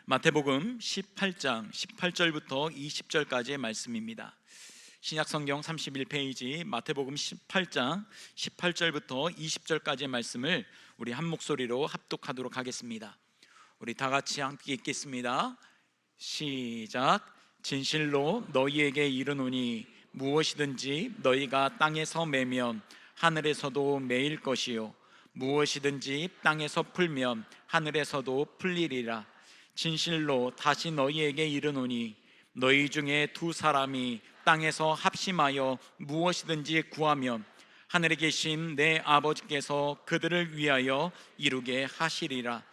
마태복음 18장 18절부터 20절까지의 말씀입니다. 신약성경 31페이지 마태복음 18장 18절부터 20절까지의 말씀을 우리 한 목소리로 합독하도록 하겠습니다. 우리 다 같이 함께 읽겠습니다. 시작. 진실로 너희에게 이르노니 무엇이든지 너희가 땅에서 매면 하늘에서도 매일 것이요 무엇이든지 땅에서 풀면 하늘에서도 풀리리라. 진실로 다시 너희에게 이르노니 너희 중에 두 사람이 땅에서 합심하여 무엇이든지 구하면 하늘에 계신 내 아버지께서 그들을 위하여 이루게 하시리라.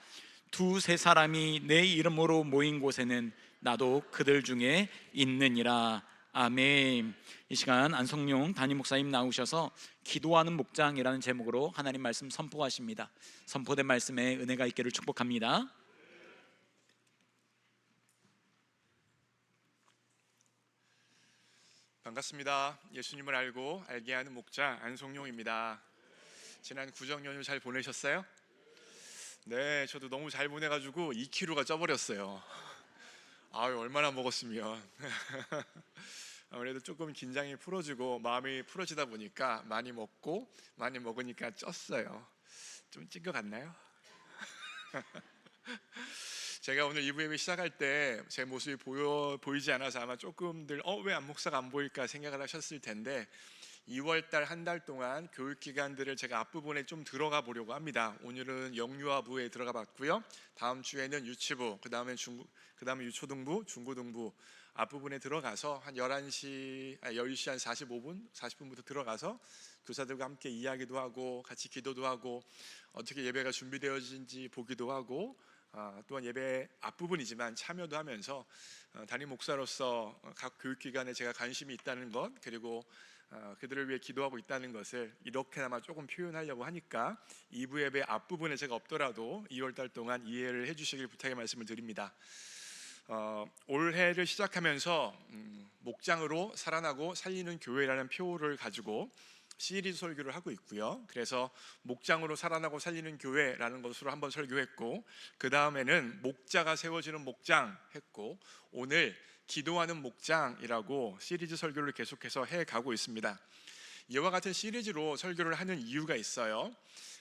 두세 사람이 내 이름으로 모인 곳에는 나도 그들 중에 있느니라. 아멘. 이 시간 안성용 담임 목사님 나오셔서 기도하는 목장이라는 제목으로 하나님 말씀 선포하십니다. 선포된 말씀에 은혜가 있기를 축복합니다. 반갑습니다. 예수님을 알게 하는 목자 안성용입니다. 지난 구정 연휴 잘 보내셨어요? 네, 저도 너무 잘 보내가지고 2kg가 쪄버렸어요. 아유, 얼마나 먹었으면. 아무래도 조금 긴장이 풀어지고 마음이 풀어지다 보니까 많이 먹으니까 쪘어요. 좀 찐 것 같나요? 제가 오늘 2부 예배 시작할 때 제 모습이 보이지 않아서 아마 조금들 왜 안 목사가 안 보일까 생각을 하셨을 텐데 2월달 한 달 동안 교육기간들을 제가 앞부분에 좀 들어가 보려고 합니다. 오늘은 영유아부에 들어가 봤고요. 다음 주에는 유치부, 그 다음에 유초등부, 중고등부 앞부분에 들어가서 한 10시 한 40분부터 들어가서 교사들과 함께 이야기도 하고 같이 기도도 하고 어떻게 예배가 준비되어진지 보기도 하고 또한 예배 앞부분이지만 참여도 하면서 담임 목사로서 각 교육기관에 제가 관심이 있다는 것, 그리고 그들을 위해 기도하고 있다는 것을 이렇게나마 조금 표현하려고 하니까 2부 예배 앞부분에 제가 없더라도 2월달 동안 이해를 해주시길 부탁의 말씀을 드립니다. 올해를 시작하면서 목장으로 살아나고 살리는 교회라는 표어를 가지고 시리즈 설교를 하고 있고요. 그래서 목장으로 살아나고 살리는 교회라는 것으로 한번 설교했고, 그 다음에는 목자가 세워지는 목장 했고, 오늘 기도하는 목장이라고 시리즈 설교를 계속해서 해가고 있습니다. 이와 같은 시리즈로 설교를 하는 이유가 있어요.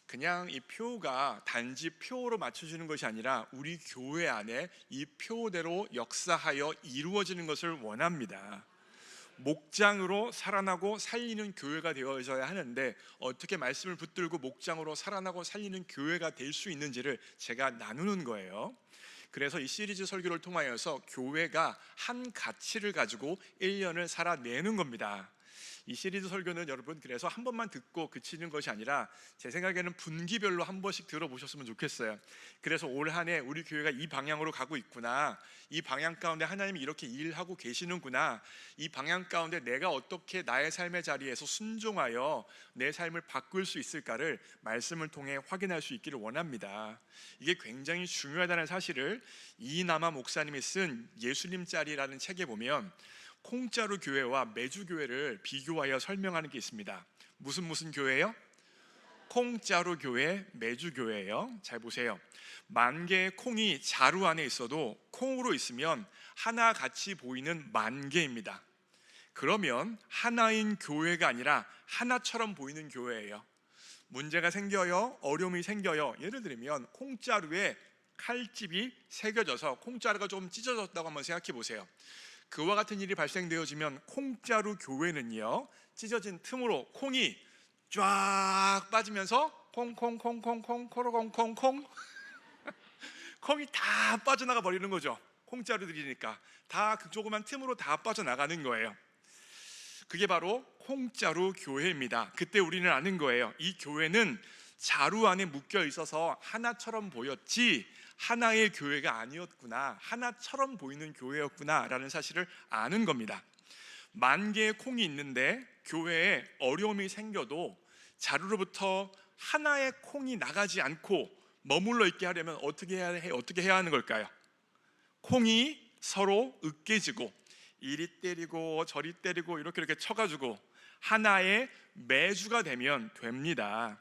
그냥 이 표가 단지 표로 맞춰주는 것이 아니라 우리 교회 안에 이 표대로 역사하여 이루어지는 것을 원합니다. 목장으로 살아나고 살리는 교회가 되어져야 하는데 어떻게 말씀을 붙들고 목장으로 살아나고 살리는 교회가 될 수 있는지를 제가 나누는 거예요. 그래서 이 시리즈 설교를 통하여서 교회가 한 가치를 가지고 1년을 살아내는 겁니다. 이 시리즈 설교는 여러분 그래서 한 번만 듣고 그치는 것이 아니라 제 생각에는 분기별로 한 번씩 들어보셨으면 좋겠어요. 그래서 올 한 해 우리 교회가 이 방향으로 가고 있구나, 이 방향 가운데 하나님이 이렇게 일하고 계시는구나, 이 방향 가운데 내가 어떻게 나의 삶의 자리에서 순종하여 내 삶을 바꿀 수 있을까를 말씀을 통해 확인할 수 있기를 원합니다. 이게 굉장히 중요하다는 사실을 이남아 목사님이 쓴 예수님짜리라는 책에 보면 콩자루 교회와 매주 교회를 비교하여 설명하는 게 있습니다. 무슨 교회예요? 콩자루 교회, 매주 교회예요. 잘 보세요. 만 개의 콩이 자루 안에 있어도 콩으로 있으면 하나같이 보이는 만 개입니다. 그러면 하나인 교회가 아니라 하나처럼 보이는 교회예요. 문제가 생겨요, 어려움이 생겨요. 예를 들면 콩자루에 칼집이 새겨져서 콩자루가 좀 찢어졌다고 한번 생각해 보세요. 그와 같은 일이 발생되어지면 콩자루 교회는요, 찢어진 틈으로 콩이 쫙 빠지면서 콩콩콩콩콩 코로콩콩콩 콩이 다 빠져나가 버리는 거죠. 콩자루들이니까 다 그 조그만 틈으로 다 빠져나가는 거예요. 그게 바로 콩자루 교회입니다. 그때 우리는 아는 거예요. 이 교회는 자루 안에 묶여 있어서 하나처럼 보였지 하나의 교회가 아니었구나, 하나처럼 보이는 교회였구나 라는 사실을 아는 겁니다. 만 개의 콩이 있는데 교회에 어려움이 생겨도 자루로부터 하나의 콩이 나가지 않고 머물러 있게 하려면 어떻게 해야 하는 걸까요? 콩이 서로 으깨지고 이리 때리고 저리 때리고 이렇게 쳐가지고 하나의 매주가 되면 됩니다.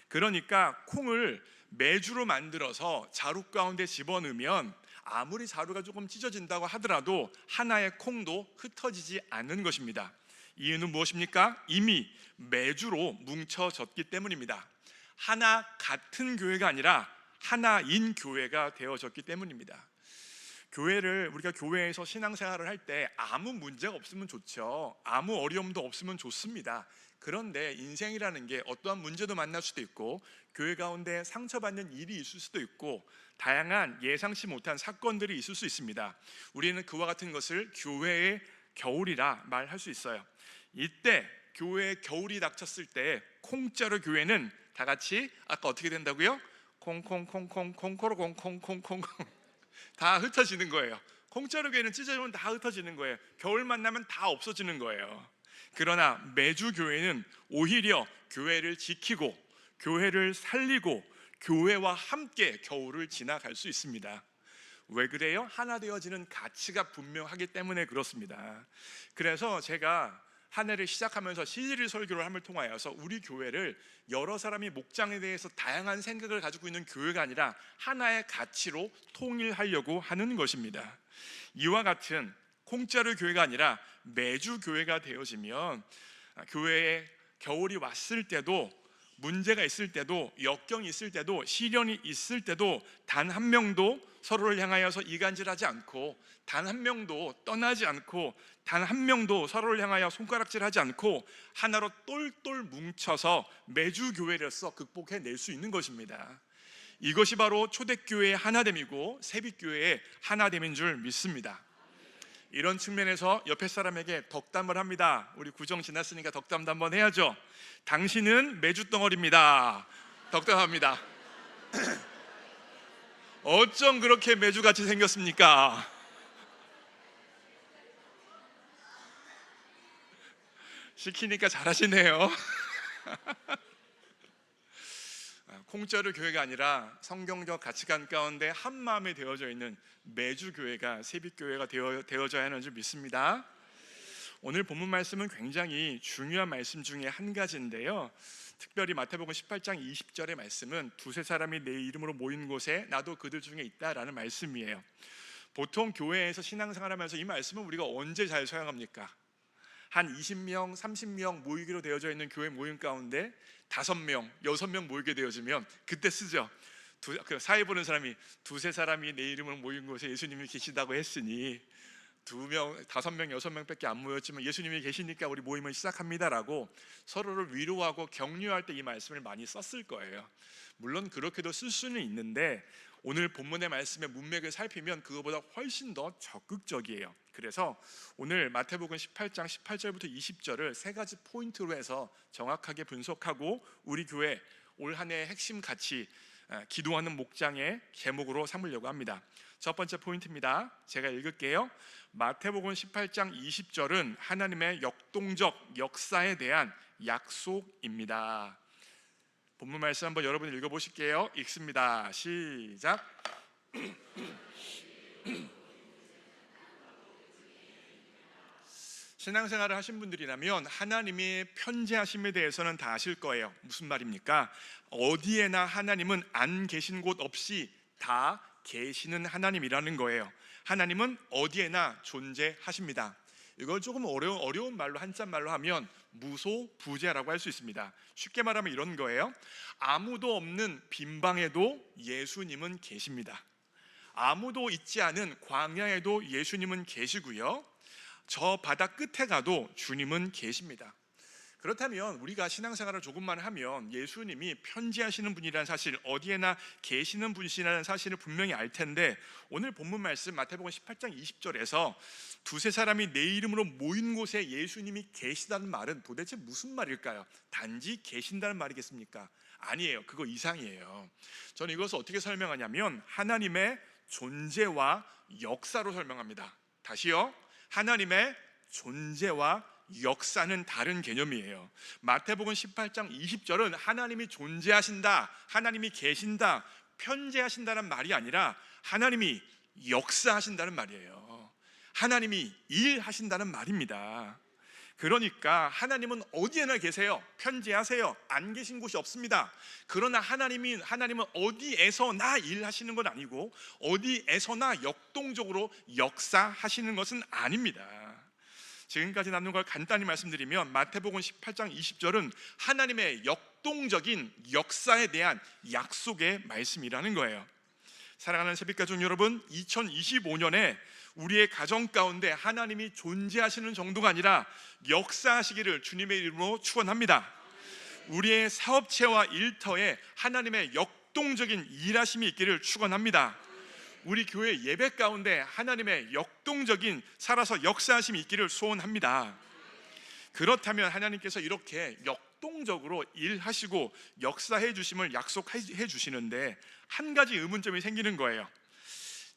그러니까 콩을 매주로 만들어서 자루 가운데 집어넣으면 아무리 자루가 조금 찢어진다고 하더라도 하나의 콩도 흩어지지 않는 것입니다. 이유는 무엇입니까? 이미 매주로 뭉쳐졌기 때문입니다. 하나 같은 교회가 아니라 하나인 교회가 되어졌기 때문입니다. 우리가 교회에서 신앙생활을 할 때 아무 문제가 없으면 좋죠. 아무 어려움도 없으면 좋습니다. 그런데 인생이라는 게 어떠한 문제도 만날 수도 있고, 교회 가운데 상처받는 일이 있을 수도 있고, 다양한 예상치 못한 사건들이 있을 수 있습니다. 우리는 그와 같은 것을 교회의 겨울이라 말할 수 있어요. 이때 교회에 겨울이 닥쳤을 때 콩자루 교회는 다 같이 아까 어떻게 된다고요? 콩콩콩콩콩코로콩콩콩콩 다 흩어지는 거예요. 콩자루 교회는 찢어지면 다 흩어지는 거예요. 겨울 만나면 다 없어지는 거예요. 그러나 매주 교회는 오히려 교회를 지키고 교회를 살리고 교회와 함께 겨울을 지나갈 수 있습니다. 왜 그래요? 하나 되어지는 가치가 분명하기 때문에 그렇습니다. 그래서 제가 한 해를 시작하면서 CG를 설교를 함을 통하여서 우리 교회를 여러 사람이 목장에 대해서 다양한 생각을 가지고 있는 교회가 아니라 하나의 가치로 통일하려고 하는 것입니다. 이와 같은 콩자루 교회가 아니라 매주 교회가 되어지면 교회에 겨울이 왔을 때도, 문제가 있을 때도, 역경이 있을 때도, 시련이 있을 때도 단 한 명도 서로를 향하여서 이간질하지 않고, 단 한 명도 떠나지 않고, 단 한 명도 서로를 향하여 손가락질하지 않고 하나로 똘똘 뭉쳐서 매주 교회로서 극복해낼 수 있는 것입니다. 이것이 바로 초대교회의 하나됨이고 새빛교회의 하나됨인 줄 믿습니다. 이런 측면에서 옆에 사람에게 덕담을 합니다. 우리 구정 지났으니까 덕담도 한번 해야죠. 당신은 메주덩어리입니다. 덕담합니다. 어쩜 그렇게 메주같이 생겼습니까? 시키니까 잘하시네요. 콩자루 교회가 아니라 성경적 가치관 가운데 한 마음에 되어져 있는 매주 교회가 새빛교회가 되어져야 하는 줄 믿습니다. 오늘 본문 말씀은 굉장히 중요한 말씀 중에 한 가지인데요, 특별히 마태복음 18장 20절의 말씀은 두세 사람이 내 이름으로 모인 곳에 나도 그들 중에 있다라는 말씀이에요. 보통 교회에서 신앙생활하면서 이 말씀은 우리가 언제 잘 사용합니까? 한 20명, 30명 모이기로 되어져 있는 교회 모임 가운데 5명, 6명 모이게 되어지면 그때 쓰죠. 사회 보는 사람이 두세 사람이 내 이름으로 모인 곳에 예수님이 계시다고 했으니 2명, 5명, 6명밖에 안 모였지만 예수님이 계시니까 우리 모임을 시작합니다라고 서로를 위로하고 격려할 때 이 말씀을 많이 썼을 거예요. 물론 그렇게도 쓸 수는 있는데 오늘 본문의 말씀의 문맥을 살피면 그거보다 훨씬 더 적극적이에요. 그래서 오늘 마태복음 18장 18절부터 20절을 세 가지 포인트로 해서 정확하게 분석하고 우리 교회 올 한 해의 핵심 가치, 기도하는 목장의 제목으로 삼으려고 합니다. 첫 번째 포인트입니다. 제가 읽을게요. 마태복음 18장 20절은 하나님의 역동적 역사에 대한 약속입니다. 본문 말씀 한번 여러분 읽어보실게요. 읽습니다. 시작. 신앙생활을 하신 분들이라면 하나님의 편재하심에 대해서는 다 아실 거예요. 무슨 말입니까? 어디에나 하나님은 안 계신 곳 없이 다 계시는 하나님이라는 거예요. 하나님은 어디에나 존재하십니다. 이걸 조금 어려운 말로, 한자 말로 하면 무소부재라고 할 수 있습니다. 쉽게 말하면 이런 거예요. 아무도 없는 빈방에도 예수님은 계십니다. 아무도 있지 않은 광야에도 예수님은 계시고요, 저 바다 끝에 가도 주님은 계십니다. 그렇다면 우리가 신앙생활을 조금만 하면 예수님이 편지하시는 분이라는 사실, 어디에나 계시는 분이라는 사실을 분명히 알 텐데, 오늘 본문 말씀 마태복음 18장 20절에서 두세 사람이 내 이름으로 모인 곳에 예수님이 계시다는 말은 도대체 무슨 말일까요? 단지 계신다는 말이겠습니까? 아니에요. 그거 이상이에요. 저는 이것을 어떻게 설명하냐면 하나님의 존재와 역사로 설명합니다. 다시요. 하나님의 존재와 역사는 다른 개념이에요. 마태복음 18장 20절은 하나님이 존재하신다, 하나님이 계신다, 편재하신다는 말이 아니라 하나님이 역사하신다는 말이에요. 하나님이 일하신다는 말입니다. 그러니까 하나님은 어디에나 계세요. 편재하세요. 안 계신 곳이 없습니다. 그러나 하나님은 어디에서나 일하시는 건 아니고 어디에서나 역동적으로 역사하시는 것은 아닙니다. 지금까지 나눈 걸 간단히 말씀드리면 마태복음 18장 20절은 하나님의 역동적인 역사에 대한 약속의 말씀이라는 거예요. 사랑하는 새벽가족 여러분, 2025년에 우리의 가정 가운데 하나님이 존재하시는 정도가 아니라 역사하시기를 주님의 이름으로 축원합니다. 우리의 사업체와 일터에 하나님의 역동적인 일하심이 있기를 축원합니다. 우리 교회 예배 가운데 하나님의 역동적인 살아서 역사하심이 있기를 소원합니다. 그렇다면 하나님께서 이렇게 역동적으로 일하시고 역사해 주심을 약속해 주시는데 한 가지 의문점이 생기는 거예요.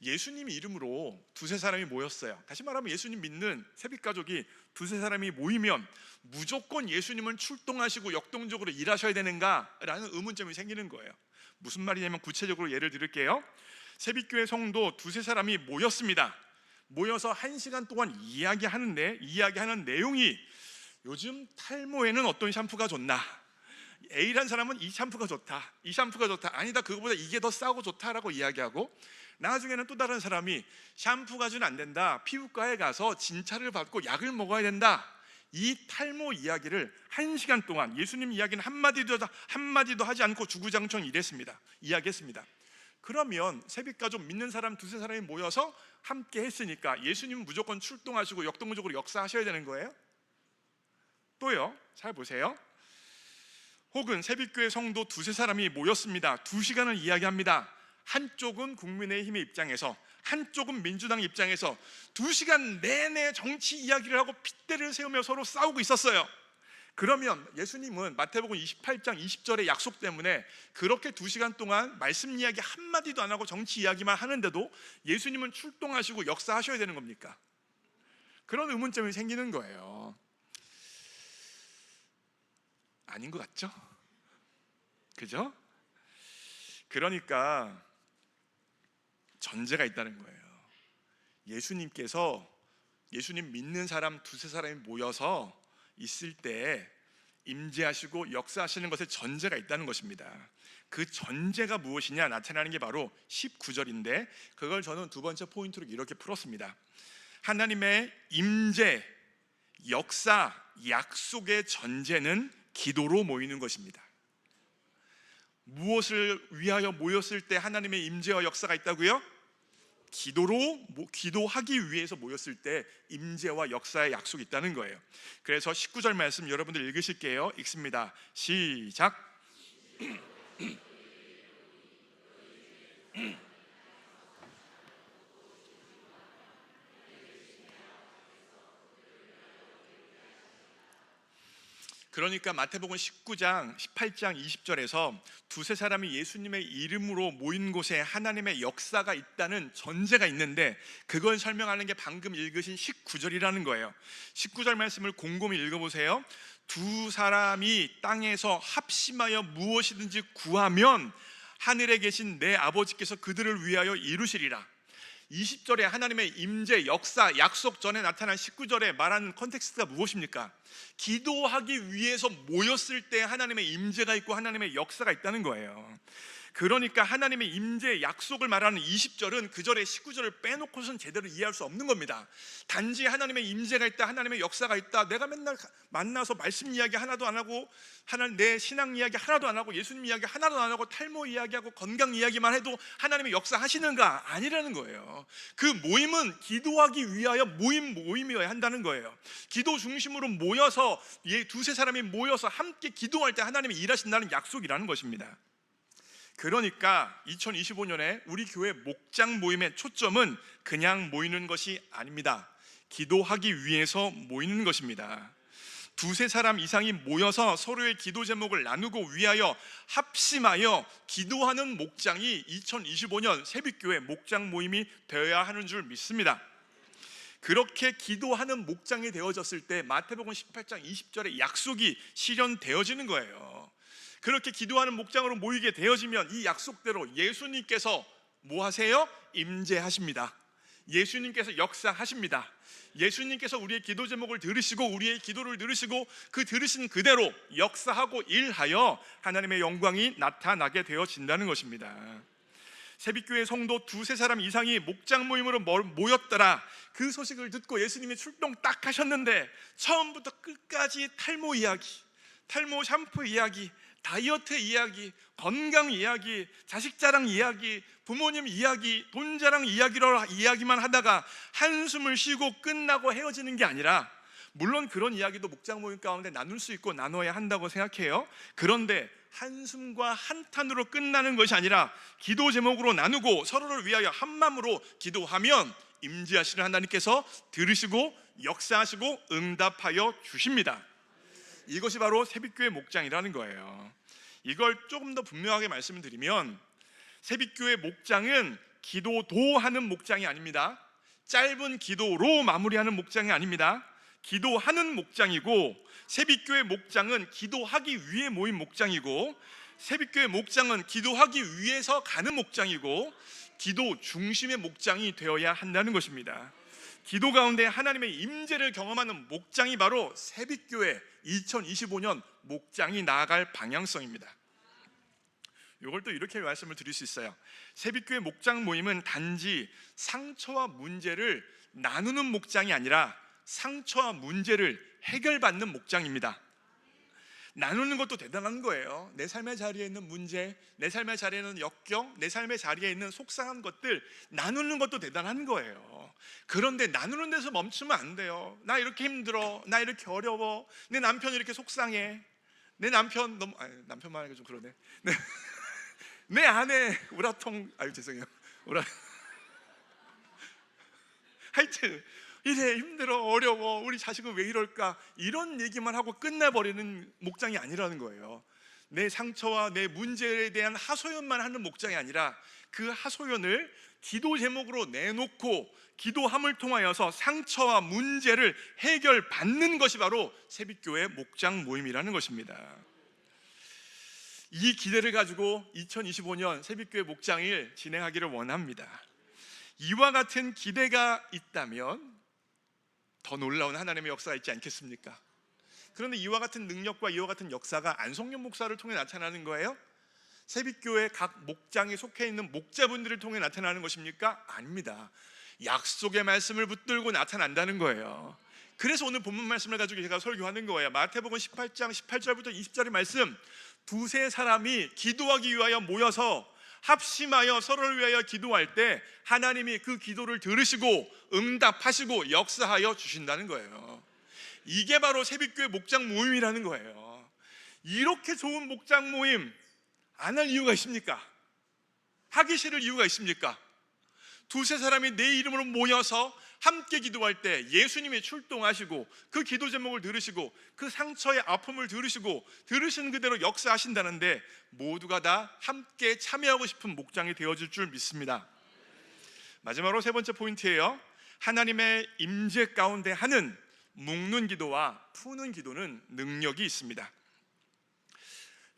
예수님 이름으로 두세 사람이 모였어요. 다시 말하면 예수님 믿는 새벽가족이 두세 사람이 모이면 무조건 예수님은 출동하시고 역동적으로 일하셔야 되는가라는 의문점이 생기는 거예요. 무슨 말이냐면 구체적으로 예를 들을게요. 새벽교회 성도 두세 사람이 모였습니다. 모여서 1시간 동안 이야기하는 내용이 요즘 탈모에는 어떤 샴푸가 좋나, A란 사람은 이 샴푸가 좋다, 이 샴푸가 좋다, 아니다 그거보다 이게 더 싸고 좋다라고 이야기하고, 나중에는 또 다른 사람이 샴푸 가지고는 안 된다, 피부과에 가서 진찰을 받고 약을 먹어야 된다, 이 탈모 이야기를 1시간 동안 예수님 이야기는 한마디도 하지 않고 주구장창 이야기했습니다. 그러면 새벽가족 믿는 사람 두세 사람이 모여서 함께 했으니까 예수님은 무조건 출동하시고 역동적으로 역사하셔야 되는 거예요? 또요, 잘 보세요. 혹은 새벽교회 성도 두세 사람이 모였습니다. 2시간을 이야기합니다. 한쪽은 국민의힘의 입장에서, 한쪽은 민주당 입장에서 2시간 내내 정치 이야기를 하고 핏대를 세우며 서로 싸우고 있었어요. 그러면 예수님은 마태복음 28장 20절의 약속 때문에 그렇게 2시간 동안 말씀 이야기 한마디도 안 하고 정치 이야기만 하는데도 예수님은 출동하시고 역사하셔야 되는 겁니까? 그런 의문점이 생기는 거예요. 아닌 것 같죠? 그죠? 그러니까 전제가 있다는 거예요. 예수님 믿는 사람 두세 사람이 모여서 있을 때 임재하시고 역사하시는 것에 전제가 있다는 것입니다. 그 전제가 무엇이냐 나타나는 게 바로 19절인데 그걸 저는 두 번째 포인트로 이렇게 풀었습니다. 하나님의 임재, 역사, 약속의 전제는 기도로 모이는 것입니다. 무엇을 위하여 모였을 때 하나님의 임재와 역사가 있다고요? 기도하기 위해서 모였을 때 임재와 역사의 약속이 있다는 거예요. 그래서 19절 말씀 여러분들 읽으실게요. 읽습니다. 시작. 그러니까 마태복음 19장 18장 20절에서 두세 사람이 예수님의 이름으로 모인 곳에 하나님의 역사가 있다는 전제가 있는데 그걸 설명하는 게 방금 읽으신 19절이라는 거예요. 19절 말씀을 곰곰이 읽어보세요. 두 사람이 땅에서 합심하여 무엇이든지 구하면 하늘에 계신 내 아버지께서 그들을 위하여 이루시리라. 20절에 하나님의 임재, 역사, 약속 전에 나타난 19절에 말하는 컨텍스트가 무엇입니까? 기도하기 위해서 모였을 때 하나님의 임재가 있고 하나님의 역사가 있다는 거예요. 그러니까 하나님의 임재, 약속을 말하는 20절은 그 절에 19절을 빼놓고선 제대로 이해할 수 없는 겁니다. 단지 하나님의 임재가 있다, 하나님의 역사가 있다, 내가 맨날 만나서 말씀 이야기 하나도 안 하고 내 신앙 이야기 하나도 안 하고 예수님 이야기 하나도 안 하고 탈모 이야기하고 건강 이야기만 해도 하나님의 역사 하시는가? 아니라는 거예요. 그 모임은 기도하기 위하여 모임이어야 한다는 거예요. 기도 중심으로 모여서 두세 사람이 모여서 함께 기도할 때 하나님이 일하신다는 약속이라는 것입니다. 그러니까 2025년에 우리 교회 목장 모임의 초점은 그냥 모이는 것이 아닙니다. 기도하기 위해서 모이는 것입니다. 두세 사람 이상이 모여서 서로의 기도 제목을 나누고 위하여 합심하여 기도하는 목장이 2025년 새벽교회 목장 모임이 되어야 하는 줄 믿습니다. 그렇게 기도하는 목장이 되어졌을 때 마태복음 18장 20절의 약속이 실현되어지는 거예요. 그렇게 기도하는 목장으로 모이게 되어지면 이 약속대로 예수님께서 뭐 하세요? 임재하십니다. 예수님께서 역사하십니다. 예수님께서 우리의 기도 제목을 들으시고 우리의 기도를 들으시고 그 들으신 그대로 역사하고 일하여 하나님의 영광이 나타나게 되어진다는 것입니다. 새빛교회 성도 두세 사람 이상이 목장 모임으로 모였더라. 그 소식을 듣고 예수님이 출동 딱 하셨는데 처음부터 끝까지 탈모 이야기, 탈모 샴푸 이야기, 다이어트 이야기, 건강 이야기, 자식 자랑 이야기, 부모님 이야기, 돈 자랑 이야기로 이야기만 하다가 한숨을 쉬고 끝나고 헤어지는 게 아니라, 물론 그런 이야기도 목장 모임 가운데 나눌 수 있고 나눠야 한다고 생각해요. 그런데 한숨과 한탄으로 끝나는 것이 아니라 기도 제목으로 나누고 서로를 위하여 한마음으로 기도하면 임재하시는 하나님께서 들으시고 역사하시고 응답하여 주십니다. 이것이 바로 새빛교회 목장이라는 거예요. 이걸 조금 더 분명하게 말씀을 드리면, 새빛교회 목장은 기도하는 목장이 아닙니다. 짧은 기도로 마무리하는 목장이 아닙니다. 기도하는 목장이고, 새빛교회 목장은 기도하기 위해 모인 목장이고, 새빛교회 목장은 기도하기 위해서 가는 목장이고, 기도 중심의 목장이 되어야 한다는 것입니다. 기도 가운데 하나님의 임재를 경험하는 목장이 바로 새빛교회 2025년 목장이 나아갈 방향성입니다. 이걸 또 이렇게 말씀을 드릴 수 있어요. 새빛교회 목장 모임은 단지 상처와 문제를 나누는 목장이 아니라 상처와 문제를 해결받는 목장입니다. 나누는 것도 대단한 거예요. 내 삶의 자리에 있는 문제, 내 삶의 자리에 있는 역경, 내 삶의 자리에 있는 속상한 것들 나누는 것도 대단한 거예요. 그런데 나누는 데서 멈추면 안 돼요. 나 이렇게 힘들어, 나 이렇게 어려워, 내 남편이 이렇게 속상해, 내 남편 너무 남편만 하니까 좀 그러네. 내 아내 우라통, 죄송해요. 하여튼 이래 힘들어, 어려워, 우리 자식은 왜 이럴까, 이런 얘기만 하고 끝내버리는 목장이 아니라는 거예요. 내 상처와 내 문제에 대한 하소연만 하는 목장이 아니라 그 하소연을 기도 제목으로 내놓고 기도함을 통하여서 상처와 문제를 해결받는 것이 바로 새빛교회 목장 모임이라는 것입니다. 이 기대를 가지고 2025년 새빛교회 목장일 진행하기를 원합니다. 이와 같은 기대가 있다면 더 놀라운 하나님의 역사가 있지 않겠습니까? 그런데 이와 같은 능력과 이와 같은 역사가 안성년 목사를 통해 나타나는 거예요? 새빛교회 각 목장에 속해 있는 목자분들을 통해 나타나는 것입니까? 아닙니다. 약속의 말씀을 붙들고 나타난다는 거예요. 그래서 오늘 본문 말씀을 가지고 제가 설교하는 거예요. 마태복음 18장 18절부터 20절의 말씀, 두세 사람이 기도하기 위하여 모여서 합심하여 서로를 위하여 기도할 때 하나님이 그 기도를 들으시고 응답하시고 역사하여 주신다는 거예요. 이게 바로 새빛교회 목장 모임이라는 거예요. 이렇게 좋은 목장 모임 안 할 이유가 있습니까? 하기 싫을 이유가 있습니까? 두세 사람이 내 이름으로 모여서 함께 기도할 때 예수님이 출동하시고 그 기도 제목을 들으시고 그 상처의 아픔을 들으시고 들으신 그대로 역사하신다는데 모두가 다 함께 참여하고 싶은 목장이 되어질 줄 믿습니다. 마지막으로 세 번째 포인트예요. 하나님의 임재 가운데 하는 묶는 기도와 푸는 기도는 능력이 있습니다.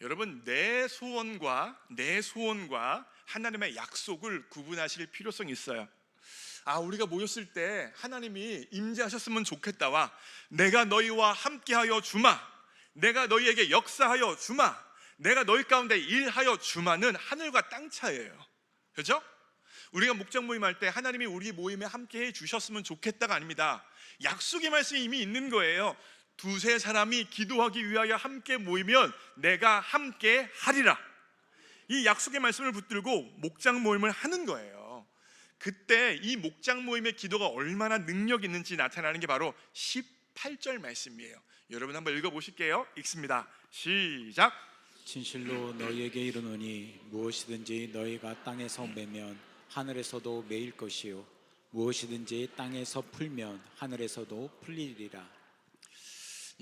여러분, 내 소원과 하나님의 약속을 구분하실 필요성이 있어요. 우리가 모였을 때 하나님이 임재하셨으면 좋겠다와 내가 너희와 함께하여 주마, 내가 너희에게 역사하여 주마, 내가 너희 가운데 일하여 주마는 하늘과 땅 차이예요. 그렇죠? 우리가 목장 모임할 때 하나님이 우리 모임에 함께해 주셨으면 좋겠다가 아닙니다. 약속의 말씀이 이미 있는 거예요. 두세 사람이 기도하기 위하여 함께 모이면 내가 함께 하리라. 이 약속의 말씀을 붙들고 목장 모임을 하는 거예요. 그때 이 목장 모임의 기도가 얼마나 능력 있는지 나타나는 게 바로 18절 말씀이에요. 여러분 한번 읽어보실게요. 읽습니다. 시작. 진실로 너희에게 이르노니 무엇이든지 너희가 땅에서 매면 하늘에서도 매일 것이요 무엇이든지 땅에서 풀면 하늘에서도 풀리리라.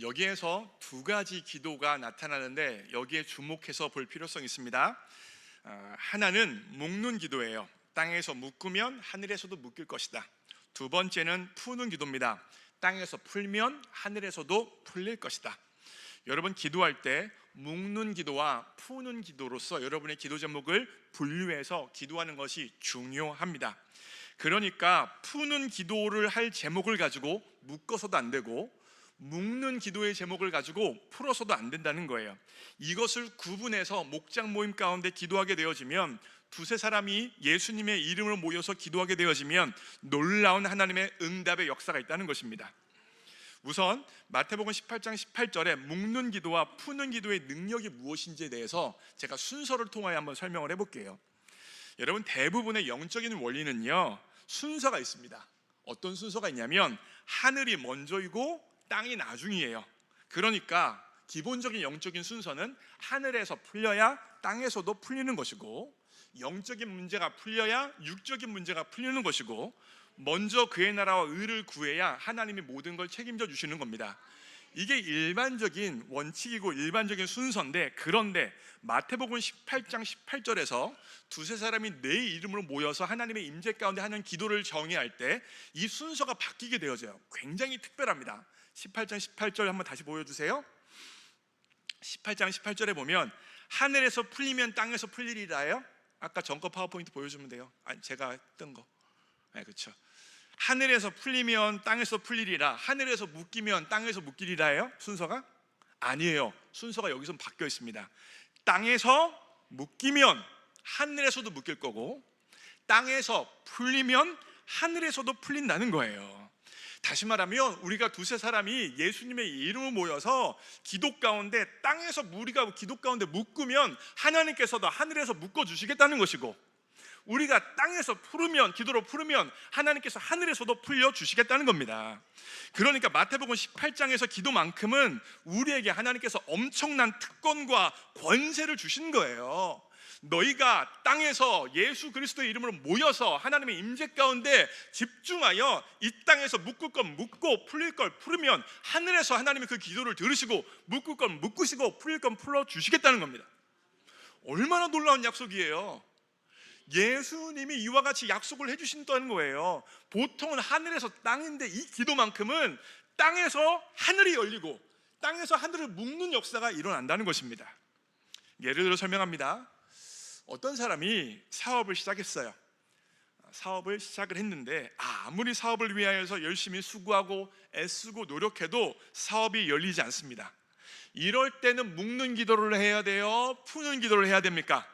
여기에서 두 가지 기도가 나타나는데 여기에 주목해서 볼 필요성이 있습니다. 하나는 묶는 기도예요. 땅에서 묶으면 하늘에서도 묶일 것이다. 두 번째는 푸는 기도입니다. 땅에서 풀면 하늘에서도 풀릴 것이다. 여러분 기도할 때 묶는 기도와 푸는 기도로서 여러분의 기도 제목을 분류해서 기도하는 것이 중요합니다. 그러니까 푸는 기도를 할 제목을 가지고 묶어서도 안 되고 묶는 기도의 제목을 가지고 풀어서도 안 된다는 거예요. 이것을 구분해서 목장 모임 가운데 기도하게 되어지면 두세 사람이 예수님의 이름으로 모여서 기도하게 되어지면 놀라운 하나님의 응답의 역사가 있다는 것입니다. 우선 마태복음 18장 18절에 묶는 기도와 푸는 기도의 능력이 무엇인지에 대해서 제가 순서를 통하여 한번 설명을 해볼게요. 여러분, 대부분의 영적인 원리는요, 순서가 있습니다. 어떤 순서가 있냐면 하늘이 먼저이고 땅이 나중이에요. 그러니까 기본적인 영적인 순서는 하늘에서 풀려야 땅에서도 풀리는 것이고, 영적인 문제가 풀려야 육적인 문제가 풀리는 것이고, 먼저 그의 나라와 의를 구해야 하나님이 모든 걸 책임져 주시는 겁니다. 이게 일반적인 원칙이고 일반적인 순서인데, 그런데 마태복음 18장 18절에서 두세 사람이 내 이름으로 모여서 하나님의 임재 가운데 하는 기도를 정의할 때 이 순서가 바뀌게 되어져요. 굉장히 특별합니다. 18장 18절 한번 다시 보여주세요. 18장 18절에 보면 하늘에서 풀리면 땅에서 풀리리라요. 아까 전거 파워포인트 보여주면 돼요. 아니, 제가 뜬 거. 네, 그렇죠. 하늘에서 풀리면 땅에서 풀리리라, 하늘에서 묶이면 땅에서 묶이리라예요? 순서가? 아니에요. 순서가 여기서 바뀌어 있습니다. 땅에서 묶이면 하늘에서도 묶일 거고, 땅에서 풀리면 하늘에서도 풀린다는 거예요. 다시 말하면 우리가 두세 사람이 예수님의 이름으로 모여서 기도 가운데 땅에서 우리가 기도 가운데 묶으면 하나님께서도 하늘에서 묶어 주시겠다는 것이고, 우리가 땅에서 풀으면, 기도로 풀으면 하나님께서 하늘에서도 풀려 주시겠다는 겁니다. 그러니까 마태복음 18장에서 기도만큼은 우리에게 하나님께서 엄청난 특권과 권세를 주신 거예요. 너희가 땅에서 예수 그리스도의 이름으로 모여서 하나님의 임재 가운데 집중하여 이 땅에서 묶을 건 묶고 풀릴 걸 풀으면 하늘에서 하나님이 그 기도를 들으시고 묶을 건 묶으시고 풀릴 건 풀어 주시겠다는 겁니다. 얼마나 놀라운 약속이에요. 예수님이 이와 같이 약속을 해주신다는 거예요. 보통은 하늘에서 땅인데 이 기도만큼은 땅에서 하늘이 열리고 땅에서 하늘을 묶는 역사가 일어난다는 것입니다. 예를 들어 설명합니다. 어떤 사람이 사업을 시작했어요. 사업을 시작을 했는데 아무리 사업을 위하여서 열심히 수고하고 애쓰고 노력해도 사업이 열리지 않습니다. 이럴 때는 묶는 기도를 해야 돼요? 푸는 기도를 해야 됩니까?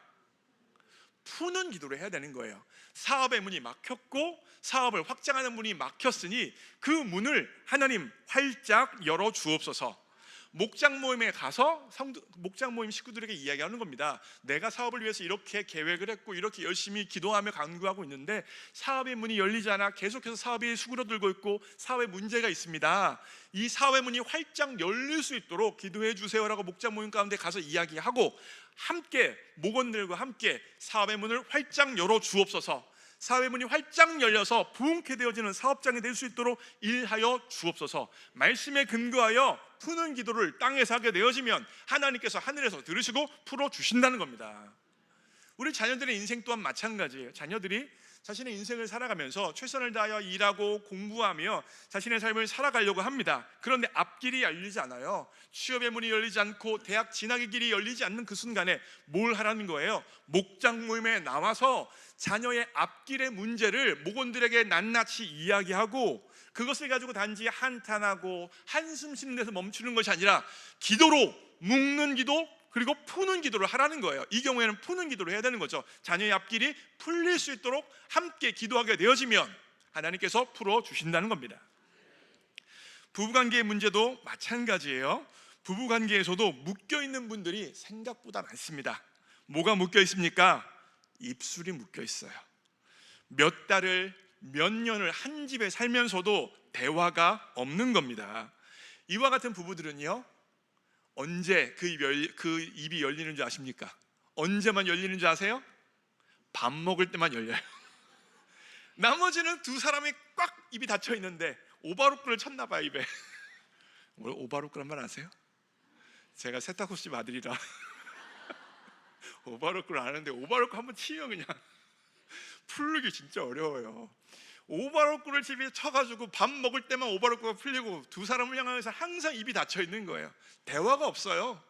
푸는 기도를 해야 되는 거예요. 사업의 문이 막혔고 사업을 확장하는 문이 막혔으니 그 문을 하나님 활짝 열어 주옵소서. 목장 모임에 가서 목장 모임 식구들에게 이야기하는 겁니다. 내가 사업을 위해서 이렇게 계획을 했고 이렇게 열심히 기도하며 간구하고 있는데 사업의 문이 열리지 않아 계속해서 사업이 수그러들고 있고 사업에 문제가 있습니다. 이 사업의 문이 활짝 열릴 수 있도록 기도해 주세요라고 목장 모임 가운데 가서 이야기하고 함께 목원들과 함께 사업의 문을 활짝 열어 주옵소서. 사업의 문이 활짝 열려서 부흥케 되어지는 사업장이 될 수 있도록 일하여 주옵소서. 말씀에 근거하여 푸는 기도를 땅에서 하게 되어지면 하나님께서 하늘에서 들으시고 풀어주신다는 겁니다. 우리 자녀들의 인생 또한 마찬가지예요. 자녀들이 자신의 인생을 살아가면서 최선을 다하여 일하고 공부하며 자신의 삶을 살아가려고 합니다. 그런데 앞길이 열리지 않아요. 취업의 문이 열리지 않고 대학 진학의 길이 열리지 않는 그 순간에 뭘 하라는 거예요? 목장 모임에 나와서 자녀의 앞길의 문제를 목원들에게 낱낱이 이야기하고 그것을 가지고 단지 한탄하고 한숨 쉬는 데서 멈추는 것이 아니라 기도로 묶는 기도 그리고 푸는 기도를 하라는 거예요. 이 경우에는 푸는 기도를 해야 되는 거죠. 자녀의 앞길이 풀릴 수 있도록 함께 기도하게 되어지면 하나님께서 풀어주신다는 겁니다. 부부관계의 문제도 마찬가지예요. 부부관계에서도 묶여있는 분들이 생각보다 많습니다. 뭐가 묶여 있습니까? 입술이 묶여 있어요. 몇 달을 몇 년을 한 집에 살면서도 대화가 없는 겁니다. 이와 같은 부부들은요, 언제 그 입이 열리는 줄 아십니까? 언제만 열리는 줄 아세요? 밥 먹을 때만 열려요. 나머지는 두 사람이 꽉 입이 닫혀 있는데 오바로크를 쳤나 봐요, 입에. 오바로크란 말 아세요? 제가 세타코스집 아들이라 오바로크를 아는데 오바로크 한번 치면 그냥 풀기 진짜 어려워요. 오바로크를 집에 쳐가지고 밥 먹을 때만 오바로크가 풀리고 두 사람을 향해서 항상 입이 닫혀 있는 거예요. 대화가 없어요.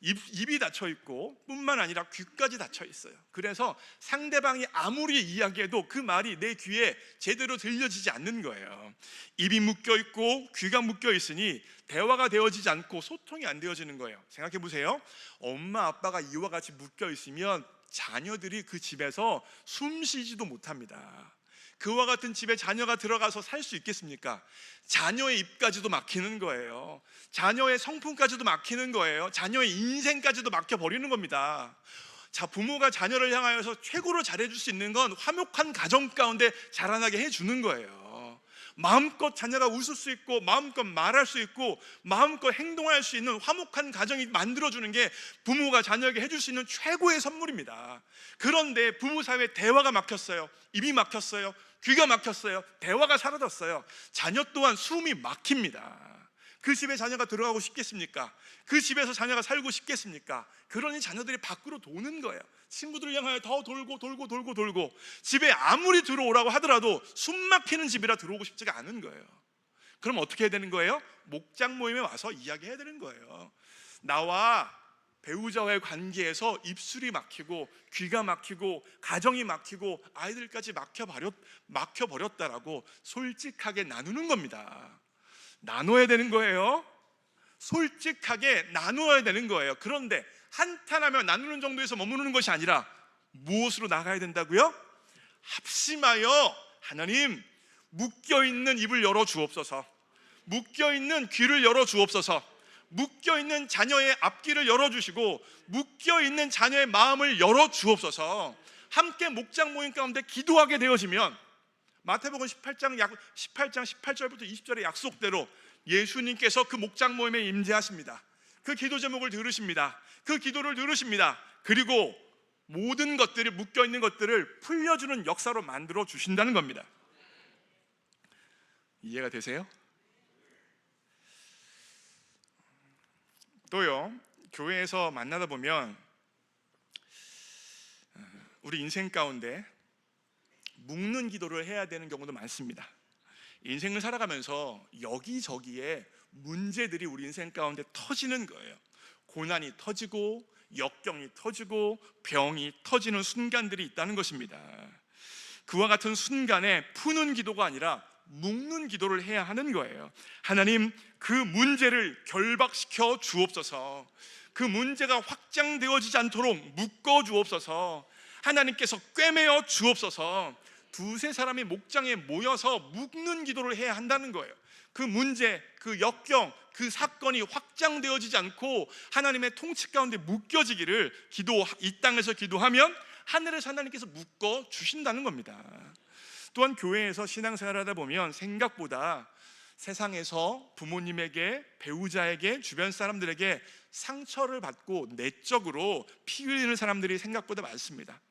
입이 닫혀 있고 뿐만 아니라 귀까지 닫혀 있어요. 그래서 상대방이 아무리 이야기해도 그 말이 내 귀에 제대로 들려지지 않는 거예요. 입이 묶여 있고 귀가 묶여 있으니 대화가 되어지지 않고 소통이 안 되어지는 거예요. 생각해 보세요. 엄마 아빠가 이와 같이 묶여 있으면 자녀들이 그 집에서 숨 쉬지도 못합니다. 그와 같은 집에 자녀가 들어가서 살 수 있겠습니까? 자녀의 입까지도 막히는 거예요. 자녀의 성품까지도 막히는 거예요. 자녀의 인생까지도 막혀버리는 겁니다. 자, 부모가 자녀를 향하여서 최고로 잘해줄 수 있는 건 화목한 가정 가운데 자라나게 해주는 거예요. 마음껏 자녀가 웃을 수 있고 마음껏 말할 수 있고 마음껏 행동할 수 있는 화목한 가정이 만들어주는 게 부모가 자녀에게 해줄 수 있는 최고의 선물입니다. 그런데 부부 사이에 대화가 막혔어요. 입이 막혔어요. 귀가 막혔어요. 대화가 사라졌어요. 자녀 또한 숨이 막힙니다. 그 집에 자녀가 들어가고 싶겠습니까? 그 집에서 자녀가 살고 싶겠습니까? 그러니 자녀들이 밖으로 도는 거예요. 친구들을 향하여 더 돌고 집에 아무리 들어오라고 하더라도 숨 막히는 집이라 들어오고 싶지가 않은 거예요. 그럼 어떻게 해야 되는 거예요? 목장 모임에 와서 이야기해야 되는 거예요. 나와 배우자와의 관계에서 입술이 막히고 귀가 막히고 가정이 막히고 아이들까지 막혀버렸다라고 솔직하게 나누는 겁니다. 나눠야 되는 거예요. 솔직하게 나누어야 되는 거예요. 그런데 한탄하며 나누는 정도에서 머무르는 것이 아니라 무엇으로 나가야 된다고요? 합심하여 하나님, 묶여있는 입을 열어 주옵소서, 묶여있는 귀를 열어 주옵소서, 묶여있는 자녀의 앞길을 열어주시고 묶여있는 자녀의 마음을 열어 주옵소서. 함께 목장 모임 가운데 기도하게 되어지면 마태복음 18장 18절부터 20절의 약속대로 예수님께서 그 목장 모임에 임재하십니다. 그 기도 제목을 들으십니다. 그 기도를 들으십니다. 그리고 모든 것들이 묶여있는 것들을 풀려주는 역사로 만들어 주신다는 겁니다. 이해가 되세요? 또요, 교회에서 만나다 보면 우리 인생 가운데 묶는 기도를 해야 되는 경우도 많습니다. 인생을 살아가면서 여기저기에 문제들이 우리 인생 가운데 터지는 거예요. 고난이 터지고 역경이 터지고 병이 터지는 순간들이 있다는 것입니다. 그와 같은 순간에 푸는 기도가 아니라 묶는 기도를 해야 하는 거예요. 하나님, 그 문제를 결박시켜 주옵소서. 그 문제가 확장되어지지 않도록 묶어 주옵소서. 하나님께서 꿰매어 주옵소서. 두세 사람이 목장에 모여서 묶는 기도를 해야 한다는 거예요. 그 문제, 그 역경, 그 사건이 확장되어지지 않고 하나님의 통치 가운데 묶여지기를 이 땅에서 기도하면 하늘에서 하나님께서 묶어 주신다는 겁니다. 또한 교회에서 신앙생활을 하다 보면 생각보다 세상에서 부모님에게, 배우자에게, 주변 사람들에게 상처를 받고 내적으로 피 흘리는 사람들이 생각보다 많습니다.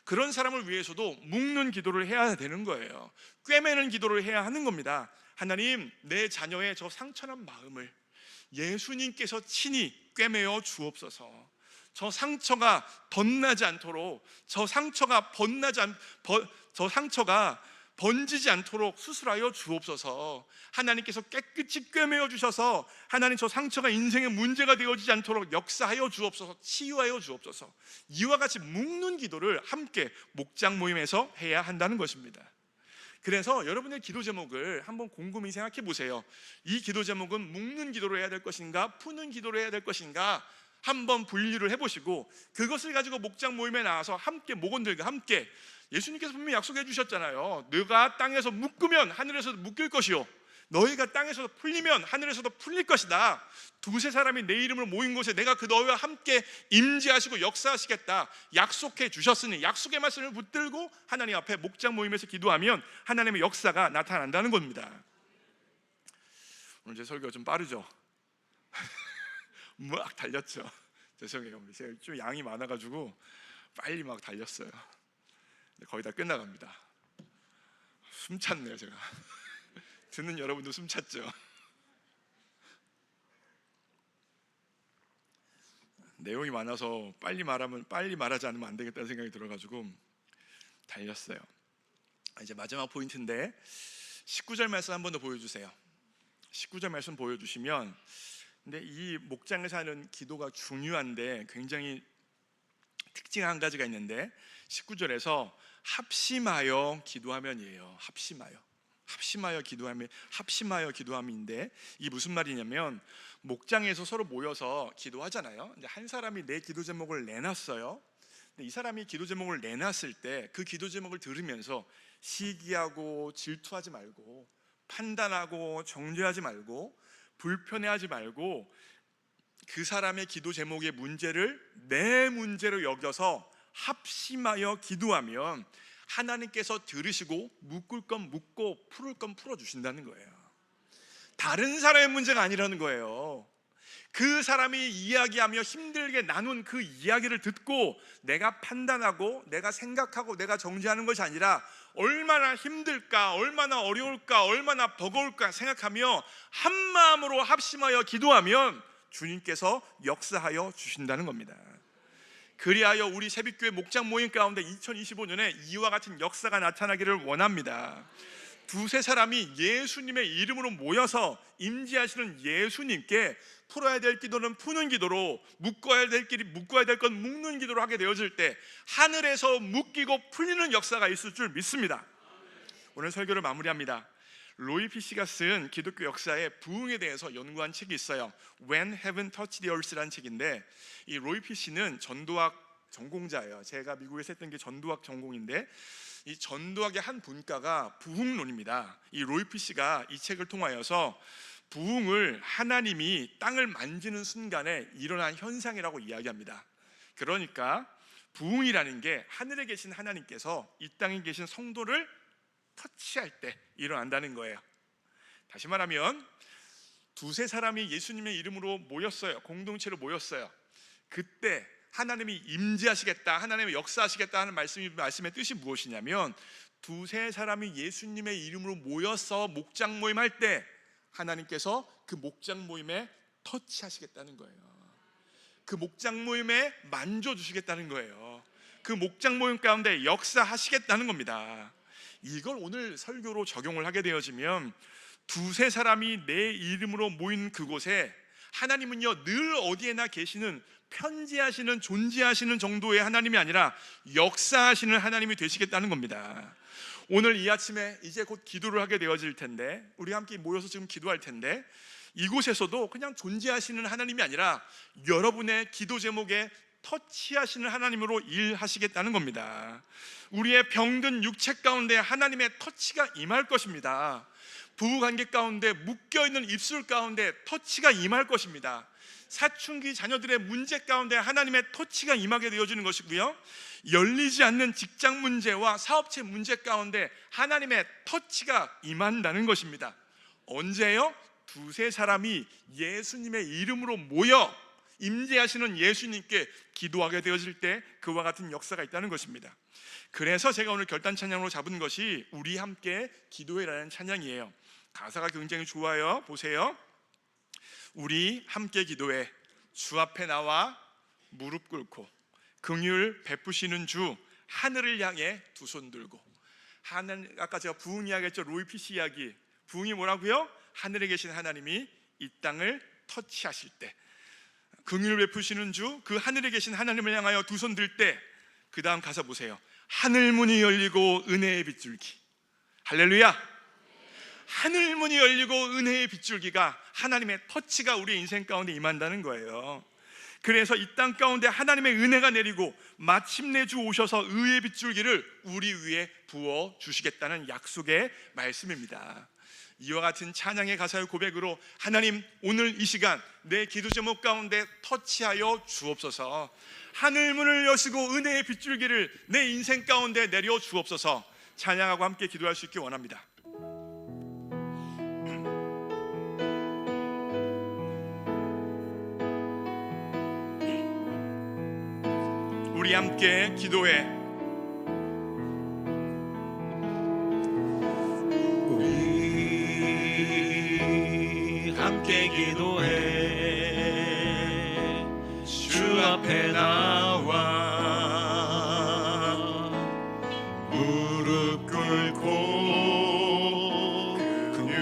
그런 사람을 위해서도 묶는 기도를 해야 되는 거예요. 꿰매는 기도를 해야 하는 겁니다. 하나님, 내 자녀의 저 상처난 마음을 예수님께서 친히 꿰매어 주옵소서. 저 상처가 덧나지 않도록, 저 상처가 번지지 않도록 수술하여 주옵소서. 하나님께서 깨끗이 꿰매어 주셔서 하나님, 저 상처가 인생의 문제가 되어지지 않도록 역사하여 주옵소서, 치유하여 주옵소서. 이와 같이 묶는 기도를 함께 목장 모임에서 해야 한다는 것입니다. 그래서 여러분의 기도 제목을 한번 곰곰이 생각해 보세요. 이 기도 제목은 묶는 기도로 해야 될 것인가, 푸는 기도로 해야 될 것인가, 한번 분류를 해보시고 그것을 가지고 목장 모임에 나와서 함께 목원들과 함께, 예수님께서 분명히 약속해 주셨잖아요. 너가 땅에서 묶으면 하늘에서도 묶일 것이요, 너희가 땅에서도 풀리면 하늘에서도 풀릴 것이다. 두세 사람이 내 이름으로 모인 곳에 내가 그 너희와 함께 임재하시고 역사하시겠다 약속해 주셨으니, 약속의 말씀을 붙들고 하나님 앞에 목장 모임에서 기도하면 하나님의 역사가 나타난다는 겁니다. 오늘 제 설교가 좀 빠르죠? 막 달렸죠. 죄송해요. 제가 좀 양이 많아가지고 빨리 막 달렸어요. 거의 다 끝나갑니다. 숨 찼네요, 제가. 듣는 여러분도 숨 찼죠? 내용이 많아서 빨리 말하지 않으면 안 되겠다는 생각이 들어가지고 달렸어요. 이제 마지막 포인트인데 19절 말씀 한 번 더 보여주세요. 19절 말씀 보여주시면 근데 이 목장에서 하는 기도가 중요한데 굉장히 특징 한 가지가 있는데 19절에서 합심하여 기도하면이에요. 합심하여 기도함인데 이 무슨 말이냐면 목장에서 서로 모여서 기도하잖아요. 근데 한 사람이 내 기도 제목을 내놨어요. 근데 이 사람이 기도 제목을 내놨을 때 그 기도 제목을 들으면서 시기하고 질투하지 말고 판단하고 정죄하지 말고 불편해하지 말고 그 사람의 기도 제목의 문제를 내 문제로 여겨서 합심하여 기도하면 하나님께서 들으시고 묶을 건 묶고 풀을 건 풀어주신다는 거예요. 다른 사람의 문제가 아니라는 거예요. 그 사람이 이야기하며 힘들게 나눈 그 이야기를 듣고 내가 판단하고 내가 생각하고 내가 정죄하는 것이 아니라 얼마나 힘들까, 얼마나 어려울까, 얼마나 버거울까 생각하며 한마음으로 합심하여 기도하면 주님께서 역사하여 주신다는 겁니다. 그리하여 우리 새빛교회 목장 모임 가운데 2025년에 이와 같은 역사가 나타나기를 원합니다. 두세 사람이 예수님의 이름으로 모여서 임재하시는 예수님께 풀어야 될 기도는 푸는 기도로, 묶어야 될 길이 묶어야 될 건 묶는 기도로 하게 되어질 때 하늘에서 묶이고 풀리는 역사가 있을 줄 믿습니다. 오늘 설교를 마무리합니다. 로이 피시가 쓴 기독교 역사의 부흥에 대해서 연구한 책이 있어요. When Heaven Touched the Earth라는 책인데, 이 로이 피시는 전도학 전공자예요. 제가 미국에서 했던 게 전도학 전공인데, 이 전도학의 한 분과가 부흥론입니다. 이 로이 피시가 이 책을 통하여서 부흥을 하나님이 땅을 만지는 순간에 일어난 현상이라고 이야기합니다. 그러니까 부흥이라는 게 하늘에 계신 하나님께서 이 땅에 계신 성도를 터치할 때 일어난다는 거예요. 다시 말하면 두세 사람이 예수님의 이름으로 모였어요. 공동체로 모였어요. 그때 하나님이 임재하시겠다, 하나님의 역사하시겠다 하는 말씀의 뜻이 무엇이냐면, 두세 사람이 예수님의 이름으로 모여서 목장 모임할 때 하나님께서 그 목장 모임에 터치하시겠다는 거예요. 그 목장 모임에 만져주시겠다는 거예요. 그 목장 모임 가운데 역사하시겠다는 겁니다. 이걸 오늘 설교로 적용을 하게 되어지면 두세 사람이 내 이름으로 모인 그곳에 하나님은요 늘 어디에나 계시는 편지하시는 존재하시는 정도의 하나님이 아니라 역사하시는 하나님이 되시겠다는 겁니다. 오늘 이 아침에 이제 곧 기도를 하게 되어질 텐데, 우리 함께 모여서 지금 기도할 텐데, 이곳에서도 그냥 존재하시는 하나님이 아니라 여러분의 기도 제목에 터치하시는 하나님으로 일하시겠다는 겁니다. 우리의 병든 육체 가운데 하나님의 터치가 임할 것입니다. 부부관계 가운데 묶여있는 입술 가운데 터치가 임할 것입니다. 사춘기 자녀들의 문제 가운데 하나님의 터치가 임하게 되어지는 것이고요, 열리지 않는 직장 문제와 사업체 문제 가운데 하나님의 터치가 임한다는 것입니다. 언제요? 두세 사람이 예수님의 이름으로 모여 임재하시는 예수님께 기도하게 되어질 때 그와 같은 역사가 있다는 것입니다. 그래서 제가 오늘 결단 찬양으로 잡은 것이 우리 함께 기도해라는 찬양이에요. 가사가 굉장히 좋아요. 보세요. 우리 함께 기도해, 주 앞에 나와 무릎 꿇고 긍휼 베푸시는 주 하늘을 향해 두 손 들고. 하늘, 아까 제가 부흥 이야기했죠. 로이 피시 이야기. 부흥이 뭐라고요? 하늘에 계신 하나님이 이 땅을 터치하실 때, 긍휼을 베푸시는 주, 그 하늘에 계신 하나님을 향하여 두 손 들 때, 그 다음 가사 보세요. 하늘 문이 열리고 은혜의 빗줄기. 할렐루야. 하늘 문이 열리고 은혜의 빗줄기가, 하나님의 터치가 우리의 인생 가운데 임한다는 거예요. 그래서 이 땅 가운데 하나님의 은혜가 내리고 마침내 주 오셔서 의의 빗줄기를 우리 위에 부어 주시겠다는 약속의 말씀입니다. 이와 같은 찬양의 가사의 고백으로 하나님, 오늘 이 시간 내 기도 제목 가운데 터치하여 주옵소서. 하늘 문을 여시고 은혜의 빗줄기를 내 인생 가운데 내려 주옵소서. 찬양하고 함께 기도할 수 있기 원합니다. 우리 함께 기도해. 우리 함께 기도해, 주 앞에 나와 무릎 꿇고 긍휼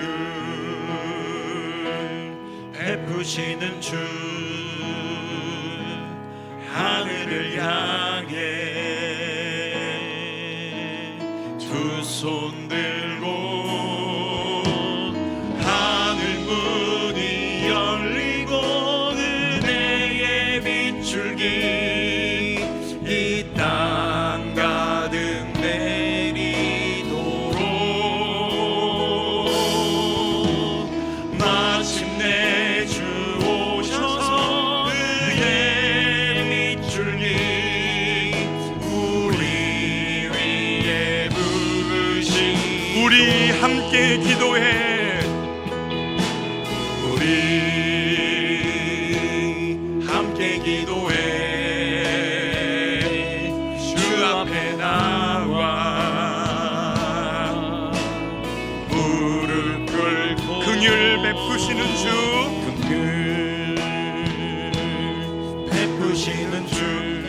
베푸 베푸시는 주 하늘을 향해 두 손 들고 하늘 문이 열리고 은혜의 빗줄기 이 땅 가득 내리도록 마침내 주 오셔서 의의 밑줄기 우리 위에 부으시 우리 함께 기도해. 우리 함께 기도해 주 앞에 나와 무릎 꿇고 긍휼 베푸시는 주 긍휼 베푸시는 주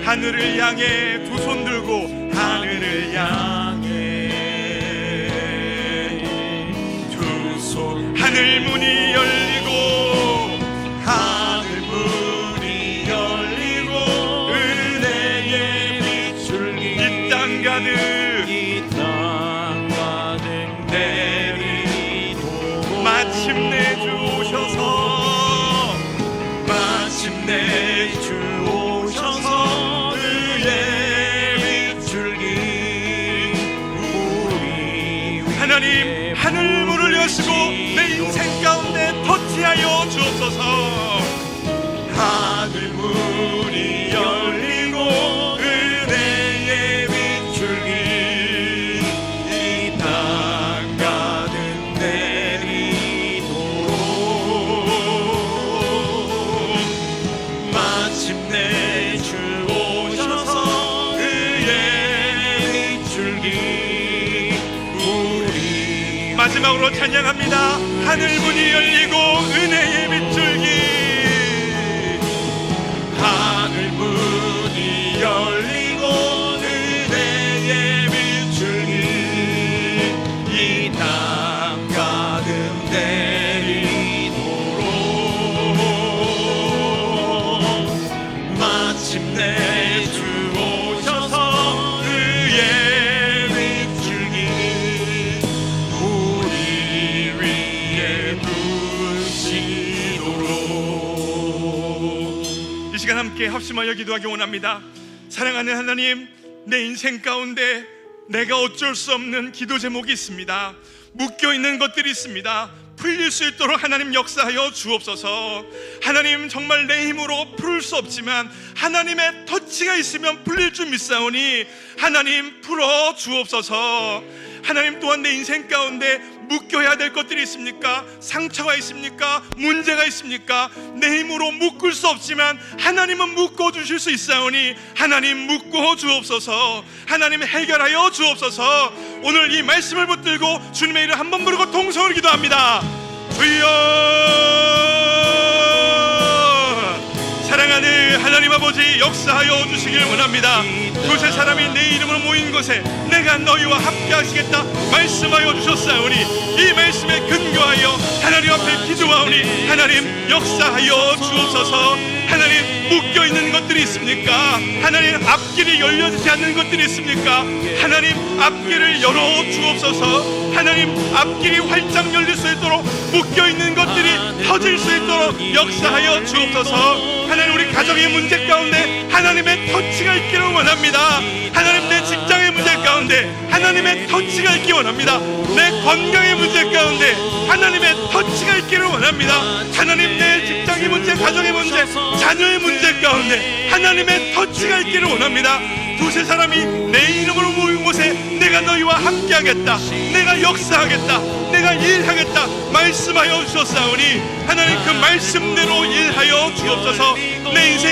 하늘을 향해 두 손 들고 하늘을 향해 두 손 하늘 문이 열리고 하늘 문이 열리고 은혜의 빗줄기 이 땅 가득 이 땅 가득 내리도록 마침내 주 오셔서 마침내 주 오셔서 의의 빗줄기 우리 하나님 하늘 문을 여시고 내 인생 가운데 터치하여 주옵소서. 하늘 문이 열리고 은혜의 빗줄기 이 땅 가득 내리도록 마침내 주 오셔서 의의 빗줄기 우리 마지막으로 찬양합니다. 하늘 문이 열리고 은혜의 빗줄기 하늘 문이 열리고 은혜의 빗줄기 이 땅 가득 내리도록 마침내 주 오셔서 의의 빗줄기 우리 위에 부으시도록 이 시간 함께 합심하여 기도하기 원합니다. 사랑하는 하나님, 내 인생 가운데 내가 어쩔 수 없는 기도 제목이 있습니다. 묶여있는 것들이 있습니다. 풀릴 수 있도록 하나님 역사하여 주옵소서. 하나님 정말 내 힘으로 풀을 수 없지만 하나님의 터치가 있으면 풀릴 줄 믿사오니 하나님 풀어 주옵소서. 하나님 또한 내 인생 가운데 묶여야 될 것들이 있습니까? 상처가 있습니까? 문제가 있습니까? 내 힘으로 묶을 수 없지만 하나님은 묶어주실 수 있사오니 하나님 묶어 주옵소서. 하나님 해결하여 주옵소서. 오늘 이 말씀을 붙들고 주님의 이름 한번 부르고 동성으로 기도합니다. 주여, 사랑하는 하나님 아버지, 역사하여 주시길 원합니다. 두세 사람이 내 이름으로 모인 곳에 내가 너희와 함께 하시겠다 말씀하여 주셨사오니 이 말씀에 근거하여 하나님 앞에 기도하오니 하나님 역사하여 주옵소서. 하나님 묶여있는 것들이 있습니까? 하나님 앞길이 열려지지 않는 것들이 있습니까? 하나님 앞길을 열어 주옵소서. 하나님 앞길이 활짝 열릴 수 있도록 묶여있는 것들이 터질 수 있도록 역사하여 주옵소서. 하나님 우리 가정의 문제 가운데 하나님의 터치가 있기를 원합니다. 하나님 내 직장의 문제 가운데 하나님의 터치가 있기 원합니다. 내 건강의 문제 가운데 하나님의 터치가 있기를 원합니다. 하나님 내 직장의 문제, 가정의 문제, 자녀의 문제 가운데 하나님의 터치가 있기를 원합니다. 두세 사람이 내 이름으로 모인 곳에 내가 너희와 함께하겠다, 내가 역사하겠다, 내가 일하겠다 말씀하여 주셨사오니 하나님 그 말씀대로 일하여 주옵소서. 내 인생